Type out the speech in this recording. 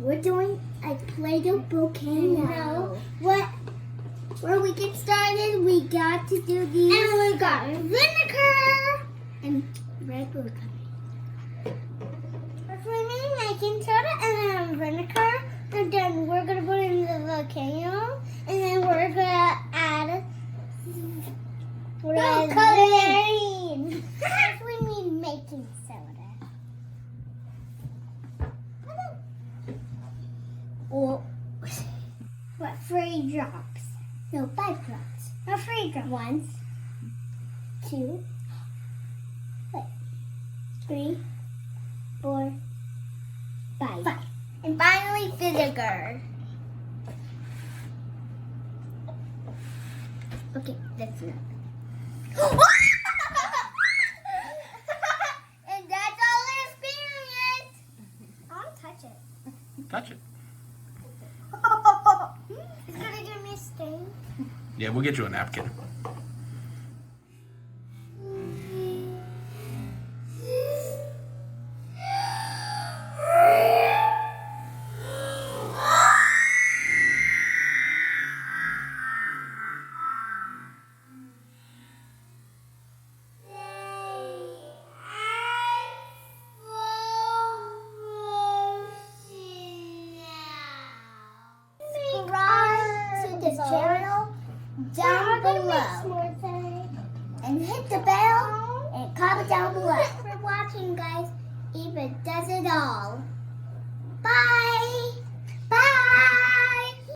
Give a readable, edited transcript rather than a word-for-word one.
We're doing a Play-Doh volcano. Where we get started, we got to do these. And we got vinegar and red blue color. We're making soda and then vinegar. And then we're going to put it in the volcano. And then we're going to add red coloring. That's when we making soda. Or what? 3 drops. No, 5 drops. No, 3 drops. 1, 2, 3, 4, 5. And finally, vinegar. Okay, that's enough. And that's all the experience. I'll touch it. Touch it. It's gonna give me a stain. Yeah, we'll get you a napkin. Subscribe to the channel down below and hit the bell and comment down below. Thanks for watching, guys. Eva does it all. Bye.